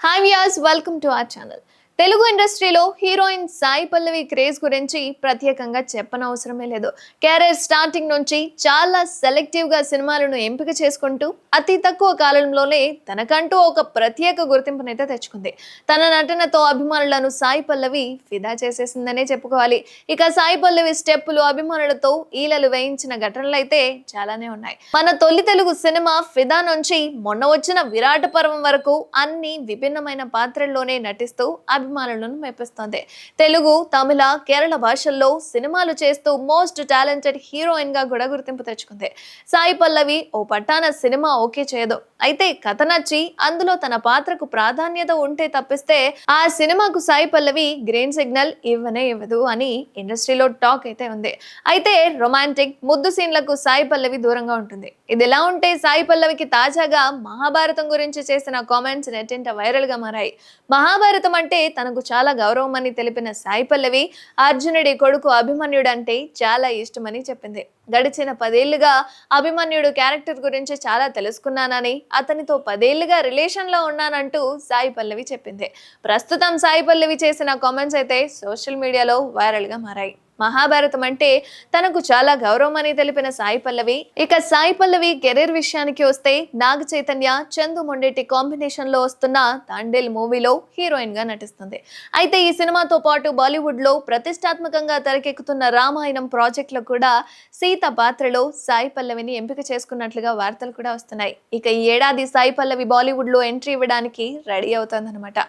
Hi viewers, welcome to our channel. Telugu ఇండస్ట్రీలో heroine Sai Pallavi craze గురించి ప్రత్యేకంగా చెప్పనవసరమే లేదు. కెరీర్ స్టార్టింగ్ నుంచి చాలా సెలెక్టివ్ గా సినిమాలను ఎంపిక చేసుకుంటూ అతి తక్కువ కాలంలోనే తనకంటూ ఒక ప్రత్యేక గుర్తింపునైతే తెచ్చుకుంది. తన నటనతో అభిమానులను సాయి పల్లవి ఫిదా చేసేసిందనే చెప్పుకోవాలి. ఇక సాయి పల్లవి స్టెప్పులు అభిమానులతో ఈలలు వేయించిన ఘటనలు అయితే చాలానే ఉన్నాయి. మన తొలి తెలుగు సినిమా ఫిదా నుంచి మొన్న వచ్చిన విరాట పర్వం వరకు అన్ని విభిన్నమైన పాత్రల్లోనే నటిస్తూ అభిమానులను మెప్పిస్తోంది. తెలుగు, తమిళ, కేరళ భాషల్లో సినిమాలు చేస్తూ మోస్ట్ టాలెంటెడ్ హీరోయిన్ గా కూడా గుర్తింపు తెచ్చుకుంది. సాయి పల్లవి ఓ పట్టాన సినిమా ఓకే చేయదు, అయితే కథ నచ్చి అందులో తన పాత్రకు ప్రాధాన్యత ఉంటే తప్పిస్తే ఆ సినిమాకు సాయి పల్లవి గ్రీన్ సిగ్నల్ ఇవ్వనే ఇవ్వదు అని ఇండస్ట్రీలో టాక్ అయితే ఉంది. అయితే రొమాంటిక్ ముద్దు సీన్లకు సాయి పల్లవి దూరంగా ఉంటుంది. ఇది ఎలా ఉంటే సాయి పల్లవికి తాజాగా మహాభారతం గురించి చేసిన కామెంట్స్ నెట్టింట వైరల్ గా మారాయి. మహాభారతం అంటే తనకు చాలా గౌరవం అని తెలిపిన సాయి పల్లవి అర్జునుడి కొడుకు అభిమన్యుడు అంటే చాలా ఇష్టమని చెప్పింది. గడిచిన 10 ఏళ్లుగా అభిమన్యుడు క్యారెక్టర్ గురించి చాలా తెలుసుకున్నానని, అతనితో 10 ఏళ్లుగా రిలేషన్ లో ఉన్నానంటూ సాయి పల్లవి చెప్పింది. ప్రస్తుతం సాయి పల్లవి చేసిన కామెంట్స్ అయితే సోషల్ మీడియాలో వైరల్ గా మారాయి. మహాభారతం అంటే తనకు చాలా గౌరవం అని తెలిపిన సాయి పల్లవి, ఇక సాయి పల్లవి కెరీర్ విషయానికి వస్తే నాగ చైతన్య, చందు మొండేటి కాంబినేషన్ లో వస్తున్న తాండేల్ మూవీలో హీరోయిన్ గా నటిస్తుంది. అయితే ఈ సినిమాతో పాటు బాలీవుడ్ లో ప్రతిష్టాత్మకంగా తెరకెక్కుతున్న రామాయణం ప్రాజెక్ట్ లో కూడా సీత పాత్రలో సాయి పల్లవిని ఎంపిక చేసుకున్నట్లుగా వార్తలు కూడా వస్తున్నాయి. ఇక ఈ ఏడాది సాయి పల్లవి బాలీవుడ్ లో ఎంట్రీ ఇవ్వడానికి రెడీ అవుతోందన్నమాట.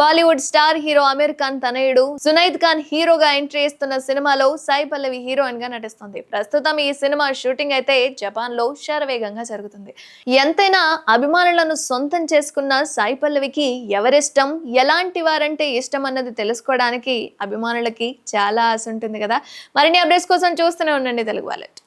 బాలీవుడ్ స్టార్ హీరో ఆమీర్ ఖాన్ తనయుడు జునైద్ ఖాన్ హీరోగా ఎంట్రీ ఇస్తున్న సినిమాలో సాయి పల్లవి హీరోయిన్ గా నటిస్తుంది. ప్రస్తుతం ఈ సినిమా షూటింగ్ అయితే జపాన్ లో శరవేగంగా జరుగుతుంది. ఎంతైనా అభిమానులను సొంతం చేసుకున్న సాయి పల్లవికి ఎవరిష్టం, ఎలాంటి వారంటే ఇష్టం అన్నది తెలుసుకోవడానికి అభిమానులకి చాలా ఆశ ఉంటుంది కదా. మరిన్ని అప్డేట్స్ కోసం చూస్తూనే ఉండండి తెలుగు వాలెట్.